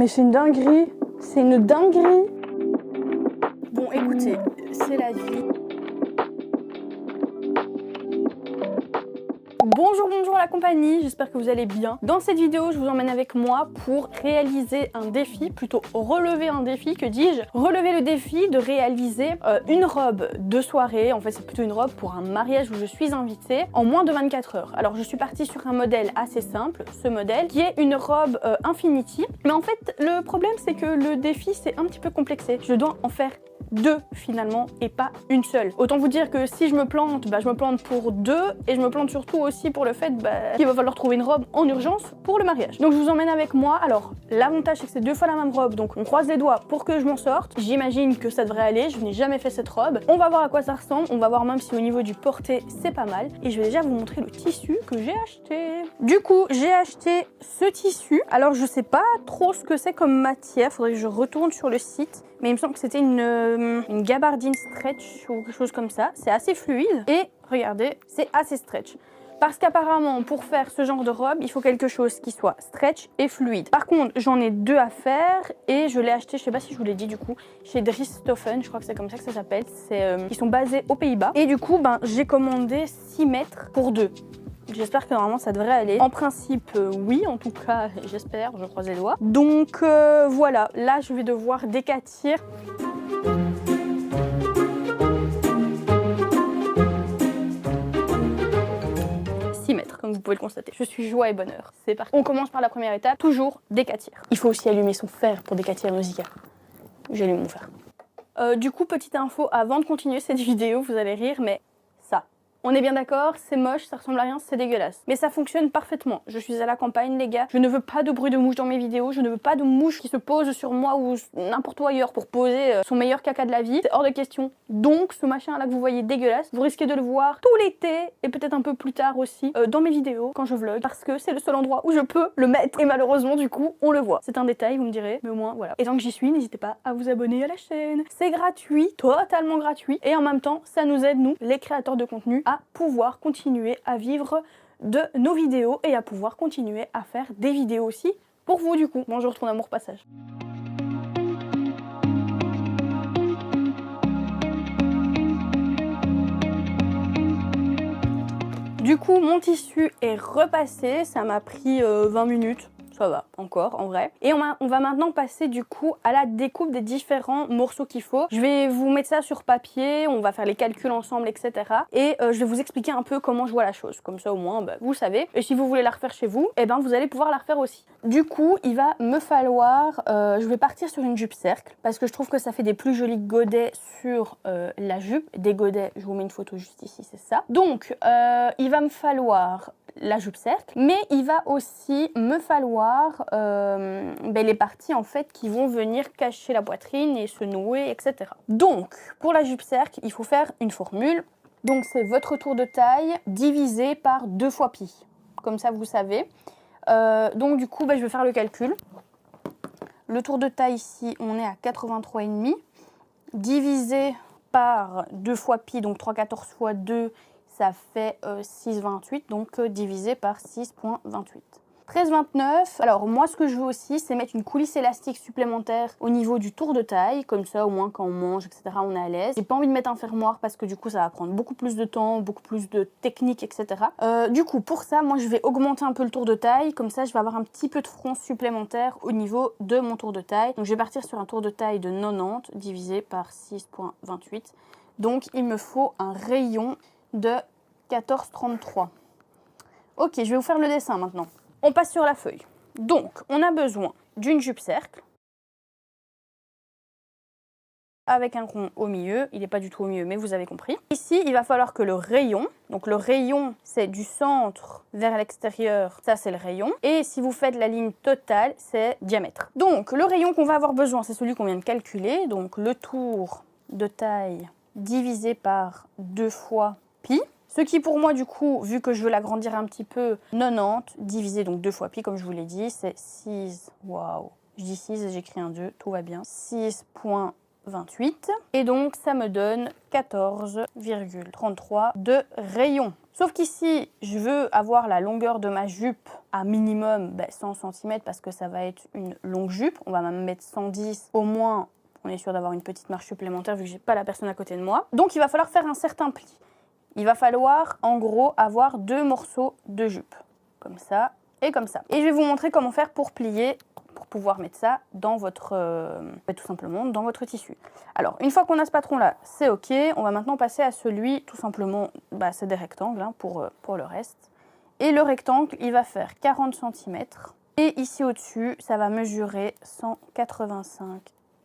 Mais c'est une dinguerie. C'est une dinguerie. Bon, écoutez, c'est la vie. Bonjour la compagnie, j'espère que vous allez bien. Dans cette vidéo, je vous emmène avec moi pour réaliser un défi, plutôt relever un défi, que dis-je? Relever le défi de réaliser une robe de soirée, en fait c'est plutôt une robe pour un mariage où je suis invitée, en moins de 24 heures. Alors je suis partie sur un modèle assez simple, ce modèle, qui est une robe Infinity. Mais en fait, le problème c'est que le défi c'est un petit peu complexé. Je dois en faire deux finalement et pas une seule. Autant vous dire que si je me plante, je me plante pour deux et je me plante surtout aussi pour le fait qu'il va falloir trouver une robe en urgence pour le mariage. Donc je vous emmène avec moi. Alors l'avantage c'est que c'est deux fois la même robe, donc on croise les doigts pour que je m'en sorte. J'imagine que ça devrait aller, je n'ai jamais fait cette robe. On va voir à quoi ça ressemble, on va voir même si au niveau du porté c'est pas mal. Et je vais déjà vous montrer le tissu que j'ai acheté. Du coup j'ai acheté ce tissu. Alors je sais pas trop ce que c'est comme matière, faudrait que je retourne sur le site. Mais il me semble que c'était une gabardine stretch ou quelque chose comme ça. C'est assez fluide et regardez, c'est assez stretch. Parce qu'apparemment, pour faire ce genre de robe, il faut quelque chose qui soit stretch et fluide. Par contre, j'en ai deux à faire et je l'ai acheté, je sais pas si je vous l'ai dit du coup, chez Dristoffen, je crois que c'est comme ça que ça s'appelle. Ils sont basés aux Pays-Bas. Et du coup, j'ai commandé 6 mètres pour deux. J'espère que normalement ça devrait aller. En principe, oui, en tout cas, j'espère, je croise les doigts. Donc voilà, là je vais devoir décatir. Comme vous pouvez le constater. Je suis joie et bonheur. C'est parti. On commence par la première étape, toujours décatir. Il faut aussi allumer son fer pour décatir nos Zika. J'allume mon fer. Du coup, petite info, avant de continuer cette vidéo, vous allez rire, mais ça. On est bien d'accord, c'est moche, ça ressemble à rien, c'est dégueulasse. Mais ça fonctionne parfaitement. Je suis à la campagne, les gars. Je ne veux pas de bruit de mouche dans mes vidéos. Je ne veux pas de mouche qui se pose sur moi ou n'importe où ailleurs pour poser son meilleur caca de la vie. C'est hors de question. Donc, ce machin là que vous voyez dégueulasse, vous risquez de le voir tout l'été et peut-être un peu plus tard aussi dans mes vidéos quand je vlog parce que c'est le seul endroit où je peux le mettre. Et malheureusement, du coup, on le voit. C'est un détail, vous me direz, mais au moins, voilà. Et tant que j'y suis, n'hésitez pas à vous abonner à la chaîne. C'est gratuit, totalement gratuit. Et en même temps, ça nous aide, nous, les créateurs de contenu, à pouvoir continuer à vivre de nos vidéos et à pouvoir continuer à faire des vidéos aussi pour vous du coup. Bonjour ton amour passage. Du coup mon tissu est repassé, ça m'a pris 20 minutes. Ça va, encore, en vrai. Et on va maintenant passer du coup à la découpe des différents morceaux qu'il faut. Je vais vous mettre ça sur papier, on va faire les calculs ensemble, etc. Et je vais vous expliquer un peu comment je vois la chose. Comme ça au moins, vous savez. Et si vous voulez la refaire chez vous, vous allez pouvoir la refaire aussi. Du coup, il va me falloir... je vais partir sur une jupe cercle, parce que je trouve que ça fait des plus jolis godets sur la jupe. Des godets, je vous mets une photo juste ici, c'est ça. Donc, il va me falloir... la jupe cercle, mais il va aussi me falloir les parties en fait qui vont venir cacher la poitrine et se nouer, etc. Donc pour la jupe cercle, il faut faire une formule. Donc c'est votre tour de taille divisé par 2 fois pi. Comme ça vous savez. Donc du coup je vais faire le calcul. Le tour de taille ici on est à 83,5 divisé par 2 fois pi, donc 3,14 fois 2, ça fait 6,28, donc divisé par 6,28. 13,29. Alors moi ce que je veux aussi c'est mettre une coulisse élastique supplémentaire au niveau du tour de taille, comme ça au moins quand on mange, etc. on est à l'aise. J'ai pas envie de mettre un fermoir parce que du coup ça va prendre beaucoup plus de temps, beaucoup plus de technique, etc. Du coup pour ça moi je vais augmenter un peu le tour de taille, comme ça je vais avoir un petit peu de front supplémentaire au niveau de mon tour de taille. Donc je vais partir sur un tour de taille de 90 divisé par 6,28. Donc il me faut un rayon de 14,33. Ok, je vais vous faire le dessin maintenant. On passe sur la feuille. Donc, on a besoin d'une jupe cercle avec un rond au milieu. Il n'est pas du tout au milieu, mais vous avez compris. Ici, il va falloir que le rayon, donc le rayon, c'est du centre vers l'extérieur, ça c'est le rayon. Et si vous faites la ligne totale, c'est diamètre. Donc, le rayon qu'on va avoir besoin, c'est celui qu'on vient de calculer. Donc, le tour de taille divisé par 2 fois pi. Ce qui pour moi du coup, vu que je veux l'agrandir un petit peu, 90 divisé donc 2 fois pi comme je vous l'ai dit, c'est 6, waouh, je dis 6 et j'écris un 2, tout va bien, 6,28 et donc ça me donne 14,33 de rayon. Sauf qu'ici, je veux avoir la longueur de ma jupe à minimum 100 cm parce que ça va être une longue jupe. On va même mettre 110 au moins. On est sûr d'avoir une petite marge supplémentaire vu que j'ai pas la personne à côté de moi. Donc il va falloir faire un certain pli. Il va falloir en gros avoir 2 morceaux de jupe. Comme ça et comme ça. Et je vais vous montrer comment faire pour plier, pour pouvoir mettre ça dans votre, tout simplement dans votre tissu. Alors une fois qu'on a ce patron là, c'est ok. On va maintenant passer à celui, tout simplement, c'est des rectangles hein, pour le reste. Et le rectangle, il va faire 40 cm. Et ici au-dessus, ça va mesurer 185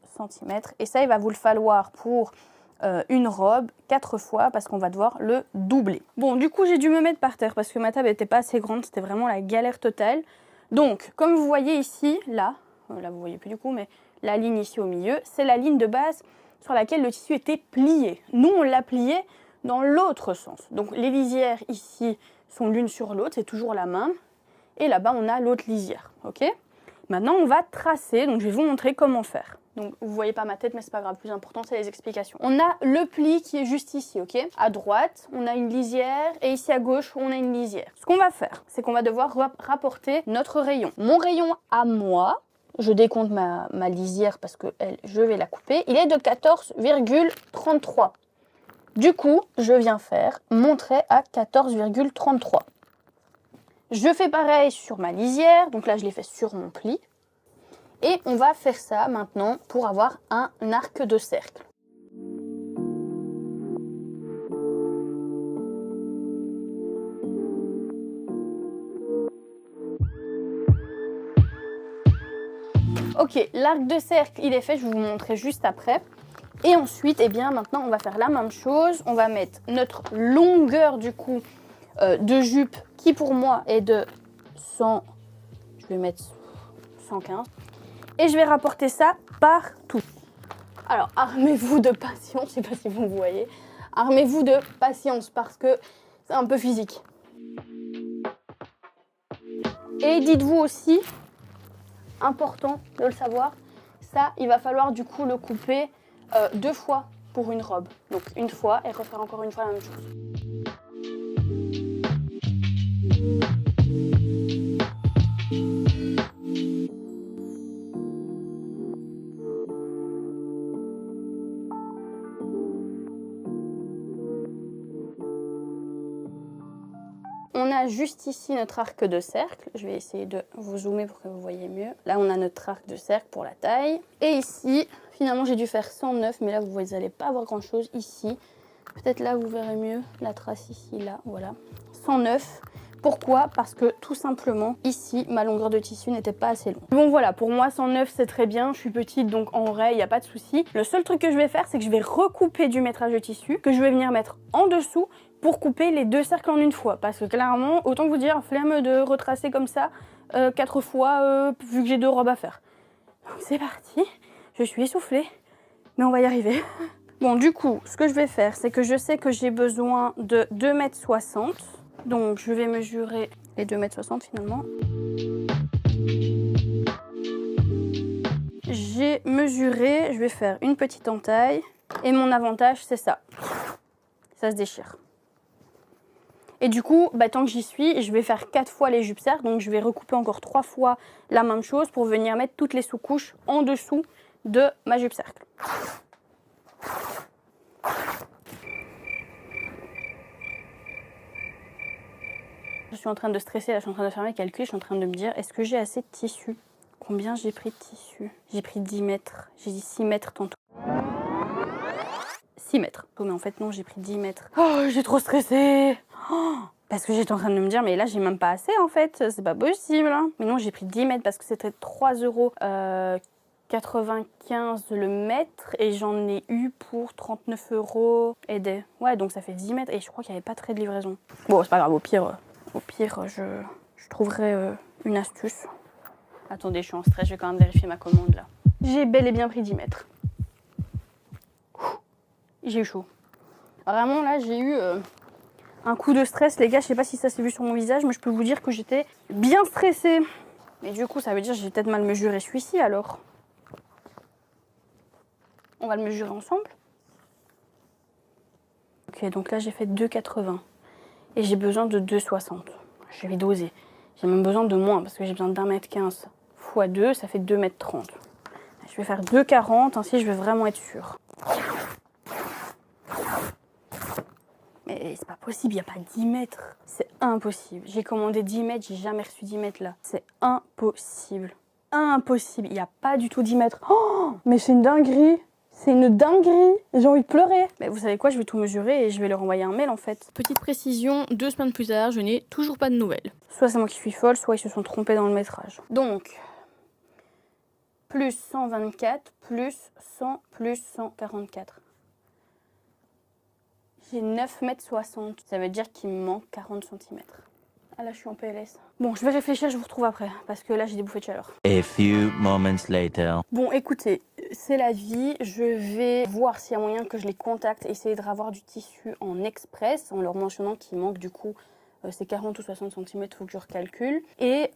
cm. Et ça, il va vous le falloir pour une robe 4 fois parce qu'on va devoir le doubler. Bon, du coup, j'ai dû me mettre par terre parce que ma table n'était pas assez grande. C'était vraiment la galère totale. Donc, comme vous voyez ici, là vous voyez plus du coup, mais la ligne ici au milieu, c'est la ligne de base sur laquelle le tissu était plié. Nous, on l'a plié dans l'autre sens. Donc, les lisières ici sont l'une sur l'autre, c'est toujours la même. Et là-bas, on a l'autre lisière, ok? Maintenant, on va tracer, donc je vais vous montrer comment faire. Donc, vous voyez pas ma tête, mais c'est pas grave, le plus important, c'est les explications. On a le pli qui est juste ici, ok? À droite, on a une lisière, et ici à gauche, on a une lisière. Ce qu'on va faire, c'est qu'on va devoir rapporter notre rayon. Mon rayon à moi, je décompte ma lisière parce que je vais la couper, il est de 14,33. Du coup, je viens faire mon trait à 14,33. Je fais pareil sur ma lisière, donc là je l'ai fait sur mon pli. Et on va faire ça maintenant pour avoir un arc de cercle. Ok, l'arc de cercle il est fait, je vais vous montrer juste après. Et ensuite, eh bien maintenant on va faire la même chose. On va mettre notre longueur du coup de jupe qui pour moi est de 100, je vais mettre 115. Et je vais rapporter ça partout. Alors, armez-vous de patience, je sais pas si vous me voyez. Armez-vous de patience parce que c'est un peu physique. Et dites-vous aussi, important de le savoir, ça, il va falloir du coup le couper 2 fois pour une robe. Donc une fois et refaire encore une fois la même chose. On a juste ici notre arc de cercle. Je vais essayer de vous zoomer pour que vous voyez mieux. Là, on a notre arc de cercle pour la taille. Et ici, finalement, j'ai dû faire 109, mais là, vous n'allez pas voir grand-chose ici. Peut-être là, vous verrez mieux la trace ici, là, voilà. 109. Pourquoi? Parce que tout simplement, ici, ma longueur de tissu n'était pas assez longue. Bon voilà, pour moi 109 c'est très bien, je suis petite donc en vrai il n'y a pas de souci. Le seul truc que je vais faire c'est que je vais recouper du métrage de tissu, que je vais venir mettre en dessous pour couper les 2 cercles en une fois. Parce que clairement, autant vous dire, flemme de retracer comme ça 4 fois vu que j'ai 2 robes à faire. Donc c'est parti, je suis essoufflée, mais on va y arriver. Bon du coup, ce que je vais faire c'est que je sais que j'ai besoin de 2,60 m. Donc je vais mesurer les 2,60 m finalement. J'ai mesuré, je vais faire une petite entaille. Et mon avantage c'est ça. Ça se déchire. Et du coup, tant que j'y suis, je vais faire 4 fois les jupes cercles. Donc je vais recouper encore 3 fois la même chose pour venir mettre toutes les sous-couches en dessous de ma jupe cercle. Je suis en train de stresser, là je suis en train de faire mes calculs, je suis en train de me dire est-ce que j'ai assez de tissu? Combien j'ai pris de tissu? J'ai pris 10 mètres, j'ai dit 6 mètres tantôt. 6 mètres. Oh mais en fait non, j'ai pris 10 mètres. Oh, j'ai trop stressé. Parce que j'étais en train de me dire mais là j'ai même pas assez en fait, c'est pas possible. Hein. Mais non, j'ai pris 10 mètres parce que c'était 3,95 € le mètre et j'en ai eu pour 39 € et des... Ouais, donc ça fait 10 mètres et je crois qu'il n'y avait pas très de livraison. Bon, c'est pas grave, au pire je trouverai une astuce. Attendez, je suis en stress, je vais quand même vérifier ma commande là. J'ai bel et bien pris 10 mètres. J'ai eu chaud. Vraiment là, j'ai eu un coup de stress, les gars. Je sais pas si ça s'est vu sur mon visage, mais je peux vous dire que j'étais bien stressée. Mais du coup, ça veut dire que j'ai peut-être mal mesuré celui-ci alors. On va le mesurer ensemble. Ok, donc là j'ai fait 2,80. et j'ai besoin de 2,60. Je vais doser. J'ai même besoin de moins parce que j'ai besoin d'1,15 m x 2, ça fait 2,30 m. Je vais faire 2,40, ainsi je vais vraiment être sûre. Mais c'est pas possible, il n'y a pas 10 mètres. C'est impossible. J'ai commandé 10 mètres, j'ai jamais reçu 10 mètres là. C'est impossible. Impossible, il n'y a pas du tout 10 mètres. Oh, mais c'est une dinguerie. C'est une dinguerie. J'ai envie de pleurer. Mais vous savez quoi, je vais tout mesurer et je vais leur envoyer un mail en fait. Petite précision, 2 semaines plus tard, je n'ai toujours pas de nouvelles. Soit c'est moi qui suis folle, soit ils se sont trompés dans le métrage. Donc, plus 124, plus 100, plus 144. J'ai 9,60 m. Ça veut dire qu'il me manque 40 cm. Ah là, je suis en PLS. Bon, je vais réfléchir, je vous retrouve après. Parce que là, j'ai des bouffées de chaleur. A few moments later. Bon, écoutez, c'est la vie. Je vais voir s'il y a moyen que je les contacte, essayer de ravoir du tissu en express, en leur mentionnant qu'il manque du coup c'est 40 ou 60 cm, il faut que je recalcule. Et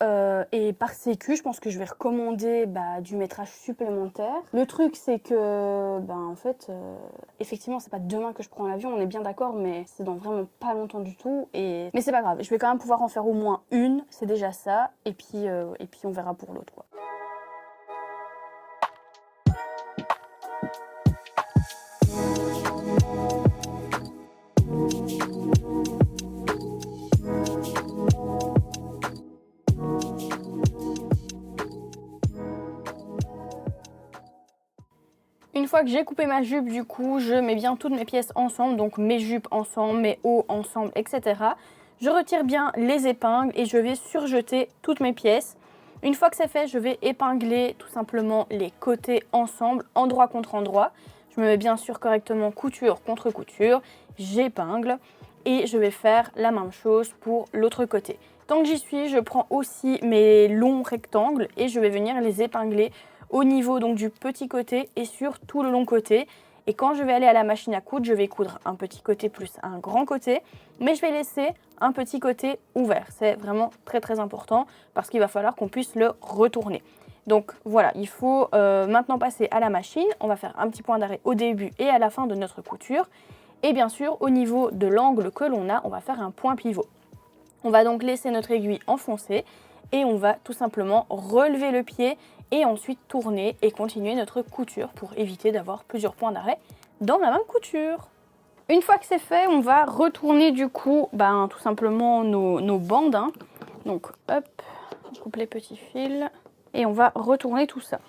par sécu, je pense que je vais recommander du métrage supplémentaire. Le truc, c'est que, en fait, effectivement, c'est pas demain que je prends l'avion, on est bien d'accord, mais c'est dans vraiment pas longtemps du tout. Mais c'est pas grave, je vais quand même pouvoir en faire au moins une, c'est déjà ça. Et puis on verra pour l'autre, quoi. Une fois que j'ai coupé ma jupe, du coup, je mets bien toutes mes pièces ensemble, donc mes jupes ensemble, mes hauts ensemble, etc. Je retire bien les épingles et je vais surjeter toutes mes pièces. Une fois que c'est fait, je vais épingler tout simplement les côtés ensemble, endroit contre endroit. Je me mets bien sûr correctement couture contre couture, j'épingle et je vais faire la même chose pour l'autre côté. Tant que j'y suis, je prends aussi mes longs rectangles et je vais venir les épingler au niveau donc du petit côté et sur tout le long côté. Et quand je vais aller à la machine à coudre, je vais coudre un petit côté plus un grand côté, mais je vais laisser un petit côté ouvert. C'est vraiment très très important parce qu'il va falloir qu'on puisse le retourner. Donc voilà, il faut maintenant passer à la machine. On va faire un petit point d'arrêt au début et à la fin de notre couture. Et bien sûr, au niveau de l'angle que l'on a, on va faire un point pivot. On va donc laisser notre aiguille enfoncer et on va tout simplement relever le pied et ensuite tourner et continuer notre couture pour éviter d'avoir plusieurs points d'arrêt dans la même couture. Une fois que c'est fait, on va retourner du coup tout simplement nos bandes. Donc hop, on coupe les petits fils et on va retourner tout ça.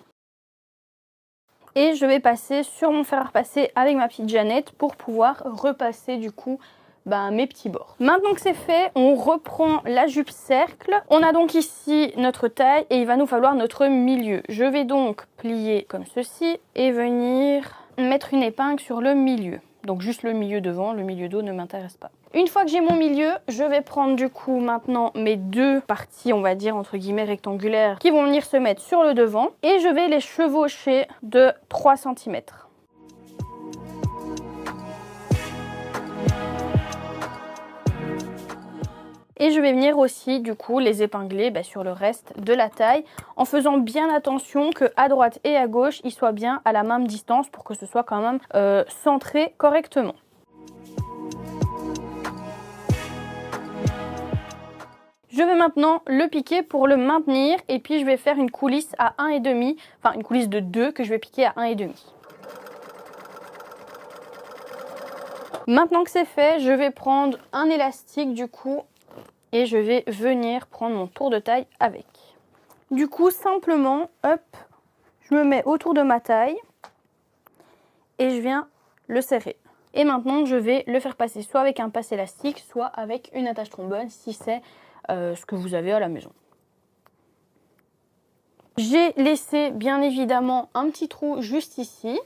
Et je vais passer sur mon fer à repasser avec ma petite Jeannette pour pouvoir repasser du coup mes petits bords. Maintenant que c'est fait, on reprend la jupe cercle. On a donc ici notre taille et il va nous falloir notre milieu. Je vais donc plier comme ceci et venir mettre une épingle sur le milieu. Donc juste le milieu devant, le milieu dos ne m'intéresse pas. Une fois que j'ai mon milieu, je vais prendre du coup maintenant mes deux parties, on va dire entre guillemets rectangulaires, qui vont venir se mettre sur le devant et je vais les chevaucher de 3 cm. Et je vais venir aussi du coup les épingler sur le reste de la taille en faisant bien attention que à droite et à gauche ils soient bien à la même distance pour que ce soit quand même centré correctement. Je vais maintenant le piquer pour le maintenir et puis je vais faire une coulisse à 1,5, enfin une coulisse de 2 que je vais piquer à 1,5. Maintenant que c'est fait, je vais prendre un élastique du coup et je vais venir prendre mon tour de taille avec. Du coup, simplement, hop, je me mets autour de ma taille et je viens le serrer. Et maintenant, je vais le faire passer soit avec un passe élastique, soit avec une attache trombone si c'est ce que vous avez à la maison. J'ai laissé bien évidemment un petit trou juste ici.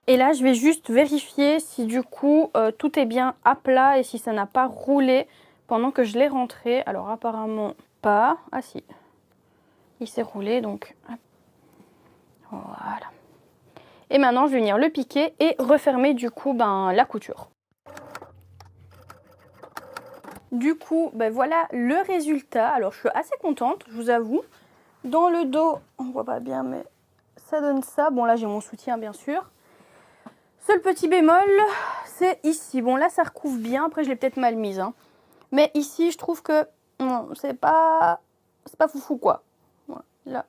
Et là, je vais juste vérifier si du coup tout est bien à plat et si ça n'a pas roulé pendant que je l'ai rentré. Alors apparemment pas. Ah si, il s'est roulé donc hop. Voilà. Et maintenant, je vais venir le piquer et refermer du coup la couture. Du coup, voilà le résultat. Alors je suis assez contente, je vous avoue. Dans le dos, on voit pas bien mais ça donne ça. Bon là j'ai mon soutien bien sûr. Seul petit bémol, c'est ici. Bon là ça recouvre bien, après je l'ai peut-être mal mise. Hein. Mais ici je trouve que non, c'est pas foufou quoi. Voilà, là,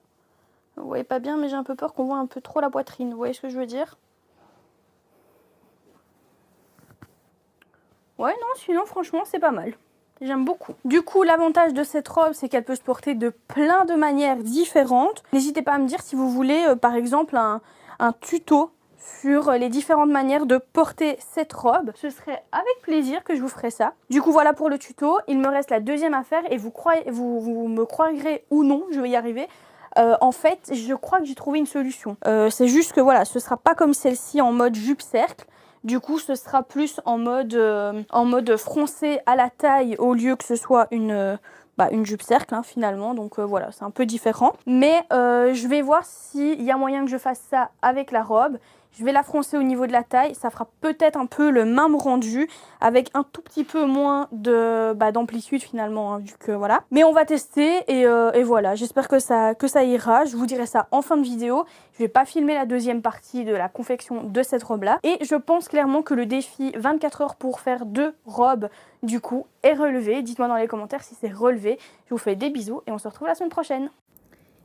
vous voyez pas bien mais j'ai un peu peur qu'on voit un peu trop la poitrine. Vous voyez ce que je veux dire? Ouais non, sinon franchement c'est pas mal. J'aime beaucoup. Du coup, l'avantage de cette robe, c'est qu'elle peut se porter de plein de manières différentes. N'hésitez pas à me dire si vous voulez, par exemple, un tuto sur les différentes manières de porter cette robe. Ce serait avec plaisir que je vous ferai ça. Du coup, voilà pour le tuto. Il me reste la deuxième affaire et vous me croirez ou non, je vais y arriver. En fait, je crois que j'ai trouvé une solution. C'est juste que voilà, ce sera pas comme celle-ci en mode jupe cercle. Du coup, ce sera plus en mode froncé à la taille au lieu que ce soit une jupe cercle hein, finalement. Donc voilà, c'est un peu différent. Mais je vais voir s'il y a moyen que je fasse ça avec la robe. Je vais la froncer au niveau de la taille. Ça fera peut-être un peu le même rendu avec un tout petit peu moins d'amplitude finalement. Hein, vu que voilà. Mais on va tester et voilà. J'espère que ça ira. Je vous dirai ça en fin de vidéo. Je vais pas filmer la deuxième partie de la confection de cette robe-là. Et je pense clairement que le défi 24 heures pour faire 2 robes du coup est relevé. Dites-moi dans les commentaires si c'est relevé. Je vous fais des bisous et on se retrouve la semaine prochaine.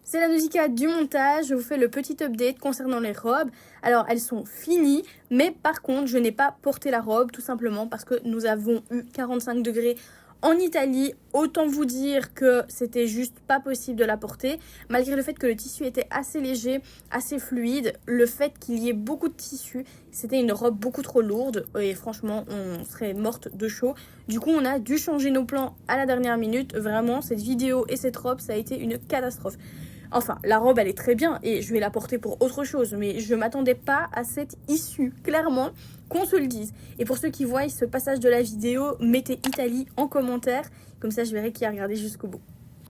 C'est la Nausicaa du montage, je vous fais le petit update concernant les robes. Alors elles sont finies, mais par contre je n'ai pas porté la robe tout simplement parce que nous avons eu 45 degrés en Italie. Autant vous dire que c'était juste pas possible de la porter, malgré le fait que le tissu était assez léger, assez fluide. Le fait qu'il y ait beaucoup de tissu, c'était une robe beaucoup trop lourde et franchement on serait morte de chaud. Du coup on a dû changer nos plans à la dernière minute. Vraiment cette vidéo et cette robe ça a été une catastrophe. Enfin, la robe, elle est très bien et je vais la porter pour autre chose. Mais je m'attendais pas à cette issue, clairement, qu'on se le dise. Et pour ceux qui voient ce passage de la vidéo, mettez Italie en commentaire. Comme ça, je verrai qui a regardé jusqu'au bout.